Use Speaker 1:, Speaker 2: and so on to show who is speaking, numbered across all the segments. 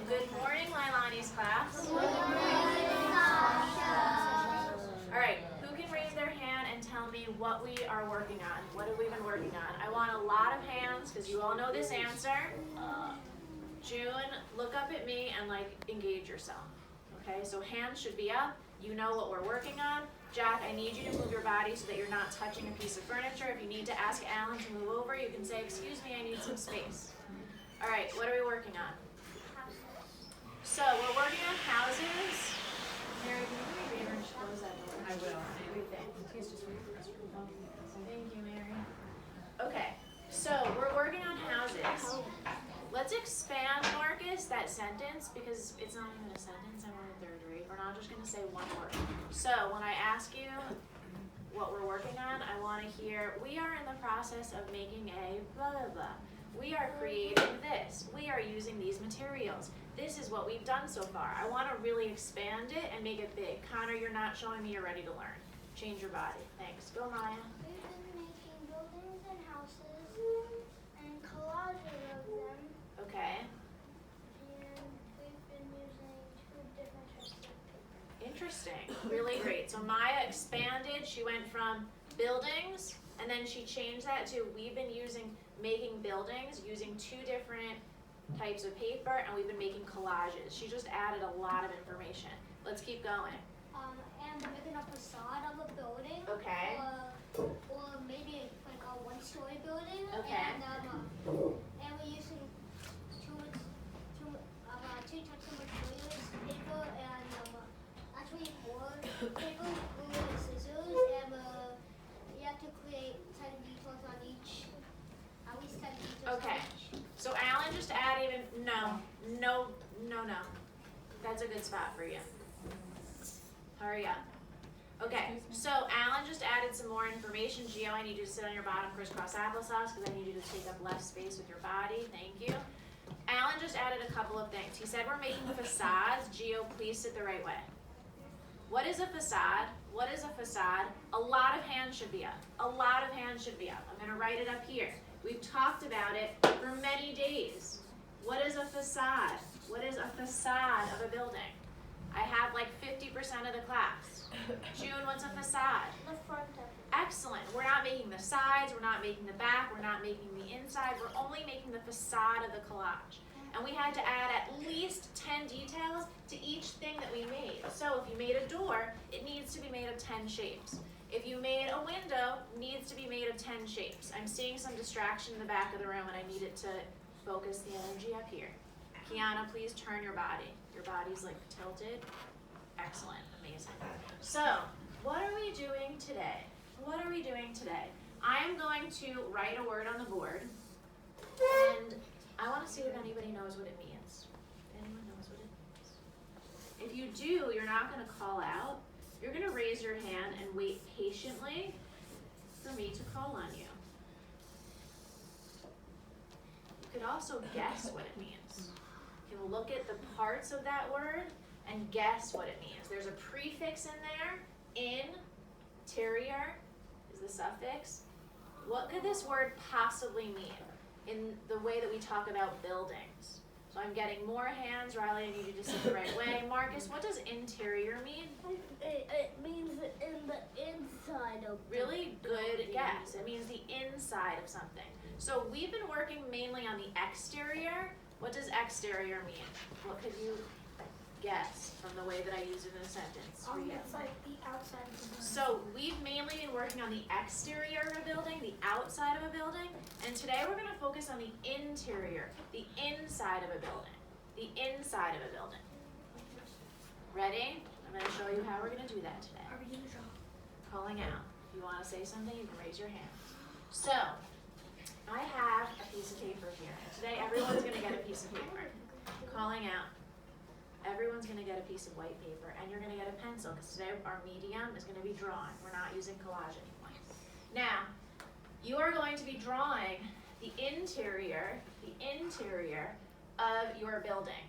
Speaker 1: Good morning, Lailani's class.
Speaker 2: Good morning, Sasha.
Speaker 1: All right, who can raise their hand and tell me what we are working on? What have we been working on? I want a lot of hands because you all know this answer. June, look up at me and engage yourself. Okay, so hands should be up. You know what we're working on. Jack, I need you to move your body so that you're not touching a piece of furniture. If you need to ask Alan to move over, you can say, excuse me, I need some space. All right, what are we working on? So we're working on houses. Mary, can you read and close that door?
Speaker 3: I will.
Speaker 1: Thank you, Mary. Okay, so we're working on houses. Let's expand, Marcus, that sentence because it's not even a sentence. I'm on the third grade. We're not just going to say one word. So when I ask you what we're working on, I want to hear, we are in the process of making a blah, blah, blah. We are creating this. We are using these materials. This is what we've done so far. I want to really expand it and make it big. Connor, you're not showing me you're ready to learn. Change your body. Thanks. Go, Maya.
Speaker 2: We've been making buildings and houses and collages of them.
Speaker 1: Okay.
Speaker 2: And we've been using 2 different types of paper.
Speaker 1: Interesting. Really great. So Maya expanded. She went from buildings, and then she changed that to we've been making buildings using 2 different types of paper, and we've been making collages. She just added a lot of information. Let's keep going.
Speaker 2: And making a facade of a building.
Speaker 1: Okay.
Speaker 2: Or maybe like a 1-story building.
Speaker 1: Okay.
Speaker 2: And we're using two types of materials, paper and actually 4 paper, glue, and scissors. And you have to create 10 details on each. At least 10 details
Speaker 1: Okay.
Speaker 2: on each.
Speaker 1: So Alan just added no. That's a good spot for you. Hurry up. Okay, so Alan just added some more information. Gio, I need you to sit on your bottom crisscross applesauce because I need you to take up less space with your body. Thank you. Alan just added a couple of things. He said we're making facades. Gio, please sit the right way. What is a facade? What is a facade? A lot of hands should be up. A lot of hands should be up. I'm going to write it up here. We've talked about it for many days. What is a facade? What is a facade of a building? I have 50% of the class. June, what's a facade?
Speaker 2: The front of it.
Speaker 1: Excellent. We're not making the sides, we're not making the back, we're not making the inside, we're only making the facade of the collage. And we had to add at least 10 details to each thing that we made. So if you made a door, it needs to be made of 10 shapes. If you made a window, it needs to be made of 10 shapes. I'm seeing some distraction in the back of the room and I need it to focus the energy up here. Kiana, please turn your body. Your body's tilted. Excellent, amazing. So, what are we doing today? What are we doing today? I am going to write a word on the board, and I want to see if anybody knows what it means. Anyone knows what it means? If you do, you're not going to call out. You're going to raise your hand and wait patiently for me to call on you. You could also guess what it means. You can look at the parts of that word and guess what it means. There's a prefix in there. Interior is the suffix. What could this word possibly mean in the way that we talk about buildings? So I'm getting more hands. Riley, I need you to sit the right way. Marcus, what does interior mean?
Speaker 2: It means in the inside of.
Speaker 1: Really good guess. It means the inside of something. So we've been working mainly on the exterior. What does exterior mean? What could you guess from the way that I use it in a sentence for you?
Speaker 2: It's like the outside of the building.
Speaker 1: So we've mainly been working on the exterior of a building, the outside of a building, and today we're going to focus on the interior, the inside of a building, the inside of a building. Ready? I'm going to show you how we're going to do that today.
Speaker 2: Are you
Speaker 1: Calling out. If you want to say something, you can raise your hand. So, I have a piece of paper here. Today everyone's going to get a piece of paper. Calling out. Everyone's going to get a piece of white paper, and you're going to get a pencil, because today our medium is going to be drawing. We're not using collage anymore. Now, you are going to be drawing the interior of your building.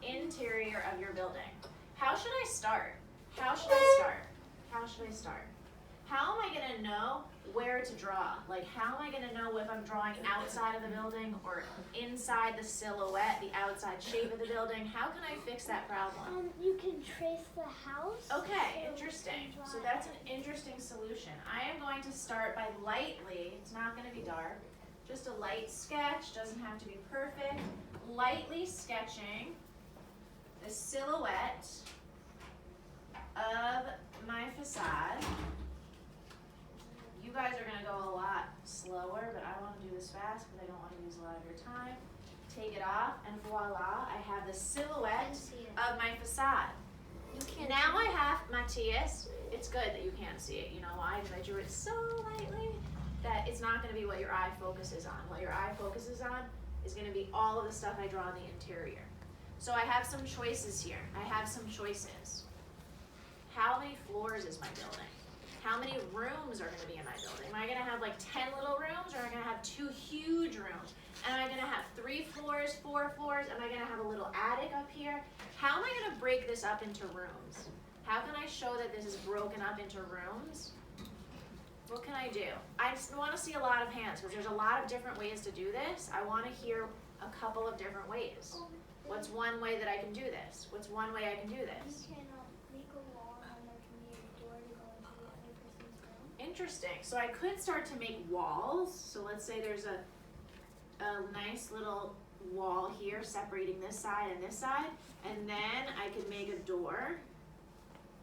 Speaker 1: Interior of your building. How should I start? How should I start? How should I start? How am I going to know where to draw. Like, how am I gonna know if I'm drawing outside of the building or inside the silhouette, the outside shape of the building? How can I fix that problem?
Speaker 2: You can trace the house.
Speaker 1: Okay, interesting. So that's an interesting solution. I am going to start by lightly, it's not gonna be dark, just a light sketch, doesn't have to be perfect, lightly sketching the silhouette of my facade. You guys are gonna go a lot slower, but I wanna do this fast because I don't wanna use a lot of your time. Take it off, and voila, I have the silhouette of my facade. Now I have, Matthias, it's good that you can't see it. You know why? Because I drew it so lightly that it's not gonna be what your eye focuses on. What your eye focuses on is gonna be all of the stuff I draw in the interior. So I have some choices here. I have some choices. How many floors is my building? How many rooms are gonna be in my building? Am I gonna have like 10 little rooms, or am I gonna have 2 huge rooms? Am I gonna have 3 floors, 4 floors? Am I gonna have a little attic up here? How am I gonna break this up into rooms? How can I show that this is broken up into rooms? What can I do? I just wanna see a lot of hands, because there's a lot of different ways to do this. I wanna hear a couple of different ways. What's one way that I can do this? What's one way I can do this?
Speaker 2: You can make a wall and there can be a door to go into the other person's room.
Speaker 1: Interesting. So I could start to make walls. So let's say there's a nice little wall here separating this side and this side, and then I could make a door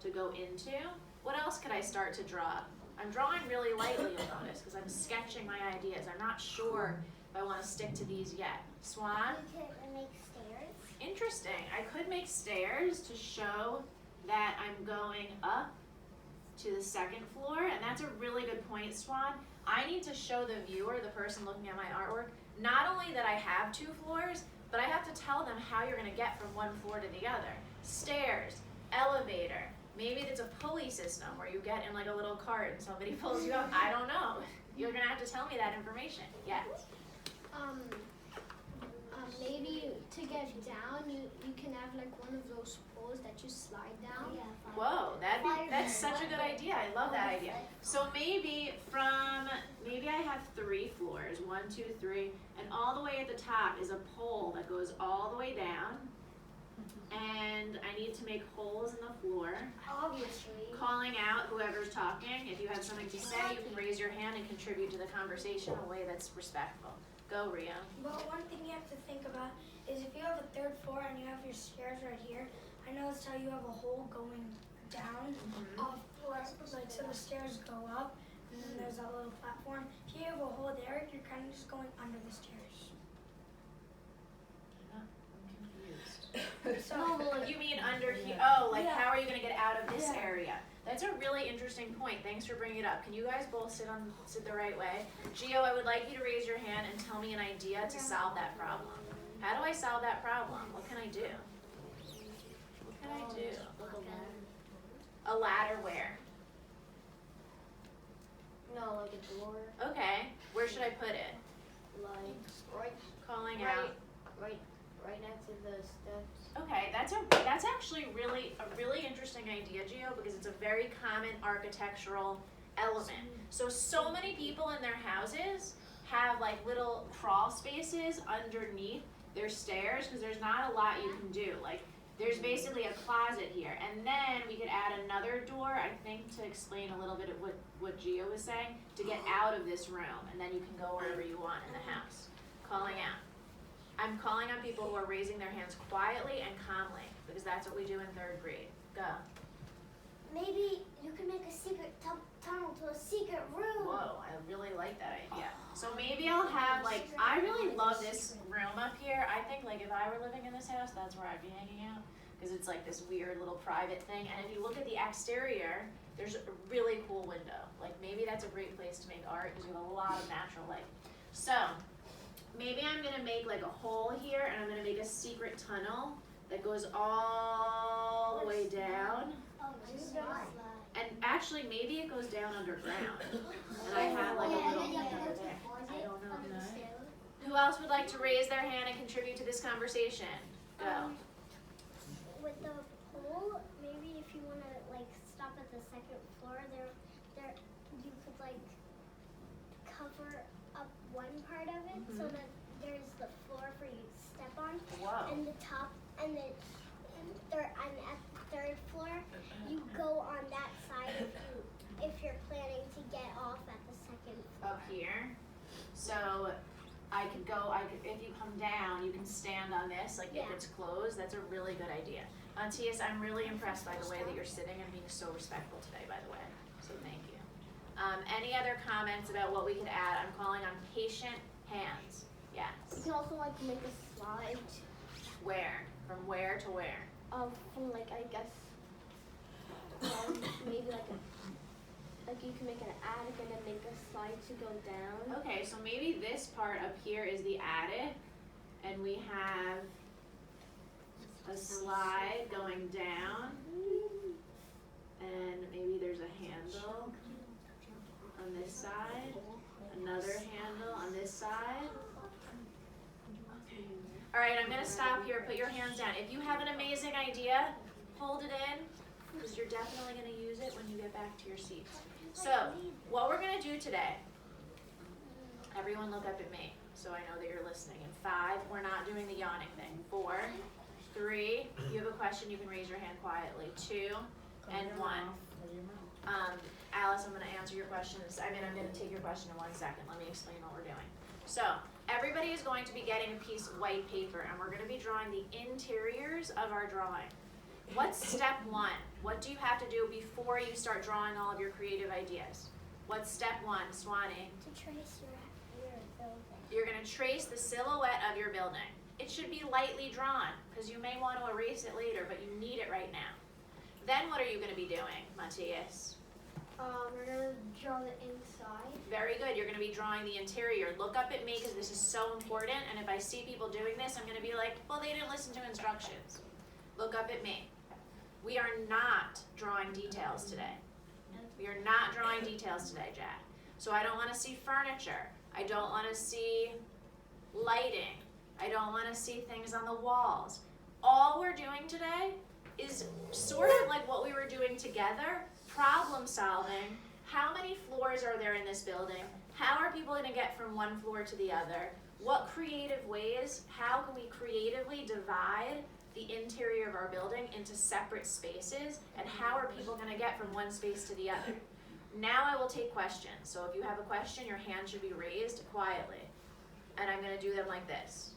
Speaker 1: to go into. What else could I start to draw? I'm drawing really lightly, you'll notice, because I'm sketching my ideas. I'm not sure if I want to stick to these yet. Swan?
Speaker 2: You can make stairs.
Speaker 1: Interesting. I could make stairs to show that I'm going up to the second floor, and that's a really good point, Swan. I need to show the viewer, the person looking at my artwork, not only that I have 2 floors, but I have to tell them how you're gonna get from one floor to the other. Stairs, elevator, maybe it's a pulley system where you get in like a little cart and somebody pulls you up. I don't know. You're gonna have to tell me that information. Yes.
Speaker 2: Maybe to get down, you can have like one of those poles that you slide down. Yeah.
Speaker 1: Whoa, that's such a good idea. I love that idea. So maybe I have 3 floors, 1, 2, 3, and all the way at the top is a pole that goes all the way down. And I need to make holes in the floor.
Speaker 2: Obviously.
Speaker 1: Calling out whoever's talking. If you have something to say, you can raise your hand and contribute to the conversation in a way that's respectful. Go, Ria.
Speaker 3: But one thing you have to think about is if you have a 3rd floor and you have your stairs right here, I noticed how you have a hole going down off, like so the stairs go up, and then there's that little platform. If you have a hole there, you're kind of just going under the stairs.
Speaker 1: I'm confused.
Speaker 3: So
Speaker 1: You mean under here? Oh, like
Speaker 3: Yeah.
Speaker 1: how are you going to get out of this
Speaker 3: Yeah.
Speaker 1: area? That's a really interesting point. Thanks for bringing it up. Can you guys both sit the right way? Gio, I would like you to raise your hand and tell me an idea to solve that problem. How do I solve that problem? What can I do? What can I do? A ladder where?
Speaker 2: No, like a door.
Speaker 1: Okay. Where should I put it?
Speaker 2: Like
Speaker 1: Calling out.
Speaker 2: right next to the steps.
Speaker 1: Okay, that's actually a really interesting idea, Gio, because it's a very common architectural element. So many people in their houses have like little crawl spaces underneath their stairs because there's not a lot you can do. Like there's basically a closet here, and then we could add another door, I think, to explain a little bit of what Gio was saying, to get out of this room, and then you can go wherever you want in the house. Calling out. I'm calling on people who are raising their hands quietly and calmly, because that's what we do in 3rd grade. Go.
Speaker 2: Maybe you can make a secret tunnel to a secret room.
Speaker 1: Whoa, I really like that idea. So maybe I'll have like, I really love this room up here. I think like if I were living in this house, that's where I'd be hanging out, because it's like this weird little private thing. And if you look at the exterior, there's a really cool window. Like maybe that's a great place to make art because you have a lot of natural light. So maybe I'm gonna make like a hole here, and I'm gonna make a secret tunnel that goes all the way down.
Speaker 2: Oh,
Speaker 1: And actually, maybe it goes down underground. And I have like a little thing over there. I don't know. Who else would like to raise their hand and contribute to this conversation? Go.
Speaker 2: With the pole, maybe if you want to like stop at the 2nd floor, there you could like cover up one part of it, so that there's the floor for you to step on,
Speaker 1: Whoa.
Speaker 2: and the top, and at the third floor, you go on that side if you're planning to get off at the second floor.
Speaker 1: Up here. So if you come down, you can stand on this, like if it's closed. That's a really good idea. Tias, I'm really impressed by the way that you're sitting and being so respectful today, by the way. So thank you. Any other comments about what we could add? I'm calling on patient hands. Yes.
Speaker 2: You can also like make a slide.
Speaker 1: Where? From where to where?
Speaker 2: From like I guess maybe like you can make an attic and then make a slide to go down.
Speaker 1: Okay, so maybe this part up here is the attic, and we have a slide going down, and maybe there's a handle on this side, another handle on this side. All right, I'm gonna stop here. Put your hands down. If you have an amazing idea, hold it in, because you're definitely gonna use it when you get back to your seats. So, what we're gonna do today, everyone look up at me, so I know that you're listening. In 5, we're not doing the yawning thing. 4, 3, if you have a question, you can raise your hand quietly. 2, and 1. Alice, I'm gonna answer your questions. I'm gonna take your question in 1 second. Let me explain what we're doing. So, everybody is going to be getting a piece of white paper, and we're gonna be drawing the interiors of our drawing. What's step 1? What do you have to do before you start drawing all of your creative ideas? What's step 1, Swanee?
Speaker 2: To trace your building.
Speaker 1: You're gonna trace the silhouette of your building. It should be lightly drawn, because you may want to erase it later, but you need it right now. Then what are you gonna be doing, Matthias?
Speaker 2: We're gonna draw the inside.
Speaker 1: Very good, you're gonna be drawing the interior. Look up at me, because this is so important, and if I see people doing this, I'm gonna be like, well, they didn't listen to instructions. Look up at me. We are not drawing details today. We are not drawing details today, Jack. So I don't want to see furniture. I don't want to see lighting. I don't want to see things on the walls. All we're doing today is sort of like what we were doing together, problem solving. How many floors are there in this building? How are people going to get from one floor to the other? What creative ways? How can we creatively divide the interior of our building into separate spaces, and how are people going to get from one space to the other? Now I will take questions. So if you have a question, your hand should be raised quietly. And I'm going to do them like this.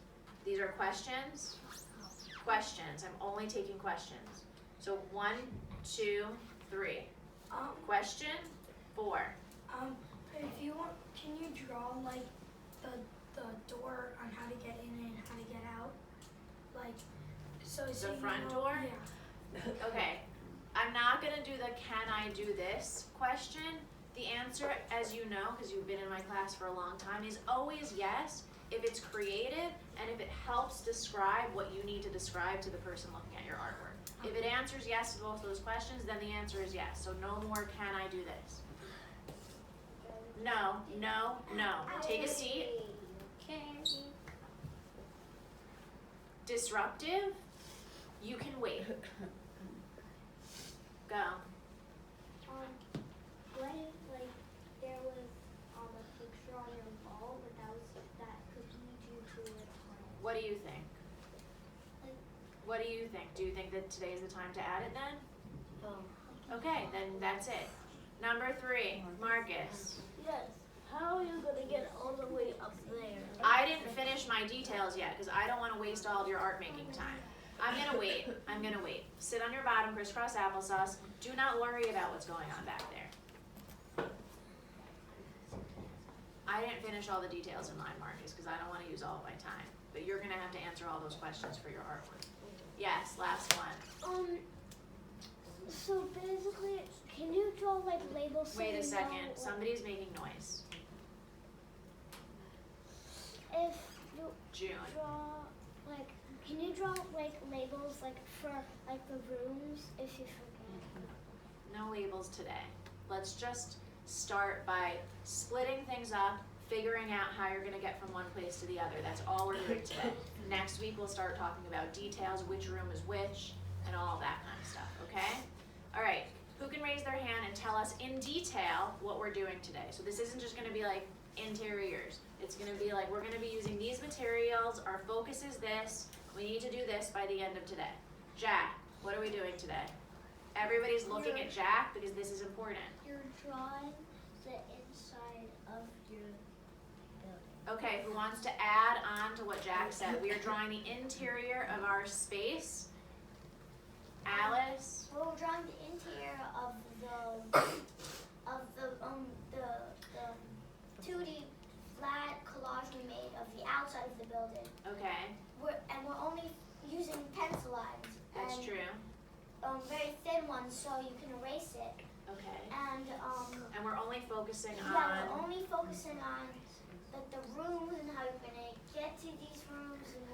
Speaker 1: These are questions. Questions. I'm only taking questions. So 1, 2, 3. Question 4.
Speaker 3: If you want, can you draw like the door on how to get in and how to get out? Like, so
Speaker 1: The front door?
Speaker 3: Yeah.
Speaker 1: Okay. I'm not going to do the can I do this question. The answer, as you know, because you've been in my class for a long time, is always yes if it's creative and if it helps describe what you need to describe to the person looking at your artwork. If it answers yes to both those questions, then the answer is yes. So no more can I do this. No, no, no. Take a seat. Disruptive, you can wait. Go.
Speaker 2: What if like there was a picture on your wall, but that could lead you to it?
Speaker 1: What do you think? What do you think? Do you think that today's the time to add it then? Okay, then that's it. Number 3, Marcus.
Speaker 2: Yes. How are you gonna get all the way up there?
Speaker 1: I didn't finish my details yet because I don't want to waste all of your art making time. I'm gonna wait. I'm gonna wait. Sit on your bottom, crisscross applesauce. Do not worry about what's going on back there. I didn't finish all the details in mine, Marcus, because I don't want to use all of my time. But you're gonna have to answer all those questions for your artwork. Yes, last one.
Speaker 2: So basically, can you draw like labels? So
Speaker 1: Wait a
Speaker 2: you
Speaker 1: second.
Speaker 2: know,
Speaker 1: Somebody's making noise.
Speaker 2: If you
Speaker 1: June.
Speaker 2: draw like, can you draw like labels like for like the rooms if you forget?
Speaker 1: No labels today. Let's just start by splitting things up, figuring out how you're going to get from one place to the other. That's all we're doing today. Next week we'll start talking about details, which room is which, and all that kind of stuff, okay? All right, who can raise their hand and tell us in detail what we're doing today? So this isn't just going to be like interiors. It's gonna be like, we're gonna be using these materials, our focus is this, we need to do this by the end of today. Jack, what are we doing today? Everybody's looking at Jack because this is important.
Speaker 2: You're drawing the inside of your building.
Speaker 1: Okay, who wants to add on to what Jack said? We are drawing the interior of our space. Alice?
Speaker 2: Well, we're drawing the interior of the 2D flat collage we made of the outside of the building.
Speaker 1: Okay,
Speaker 2: We're only using pencil lines.
Speaker 1: that's
Speaker 2: and,
Speaker 1: true.
Speaker 2: Very thin ones, so you can erase it.
Speaker 1: Okay.
Speaker 2: And
Speaker 1: And we're only focusing
Speaker 2: yeah, we're
Speaker 1: on,
Speaker 2: only focusing on the rooms and how you're gonna get to these rooms and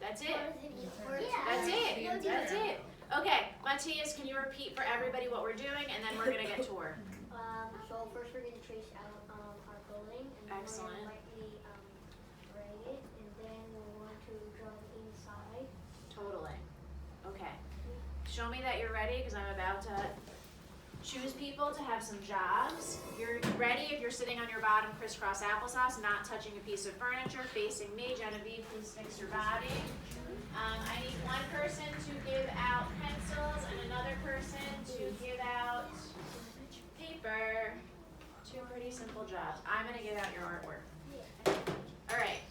Speaker 1: that's it.
Speaker 2: That's
Speaker 1: That's it. Okay, Matthias, can you repeat for everybody what we're doing, and then we're gonna get to work.
Speaker 2: So first we're going to trace out our building, and then
Speaker 1: Excellent.
Speaker 2: we're going to lightly write it, and then we'll want to draw the inside.
Speaker 1: Totally. Okay. Show me that you're ready, because I'm about to choose people to have some jobs. You're ready if you're sitting on your bottom crisscross applesauce, not touching a piece of furniture, facing me. Genevieve, please fix your body. I need one person to give out pencils and another person to give out paper. Two pretty simple jobs. I'm gonna give out your artwork. All right.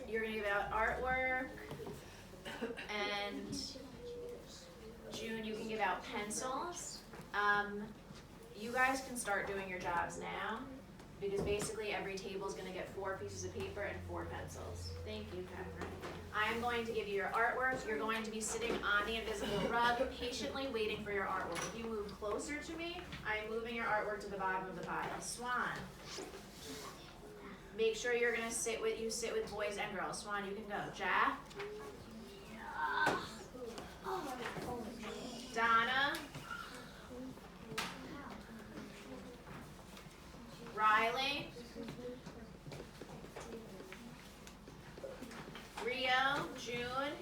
Speaker 1: You're gonna give out artwork, and June, you can give out pencils. You guys can start doing your jobs now, because basically every table is gonna get 4 pieces of paper and 4 pencils. Thank you, Catherine. I'm going to give you your artwork. You're going to be sitting on the invisible rug, patiently waiting for your artwork. If you move closer to me, I'm moving your artwork to the bottom of the pile. Swan. Make sure you're gonna sit with boys and girls. Swan, you can go. Jack. Donna. Riley. Rio. June.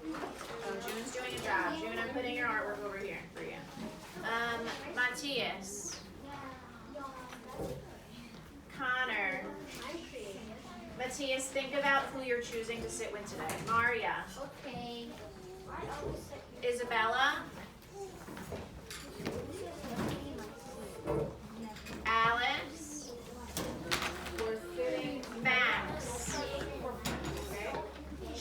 Speaker 1: Oh, June's doing a job. June, I'm putting your artwork over here for you. Matthias. Connor. Matthias, think about who you're choosing to sit with today. Maria.
Speaker 2: Okay.
Speaker 1: Isabella.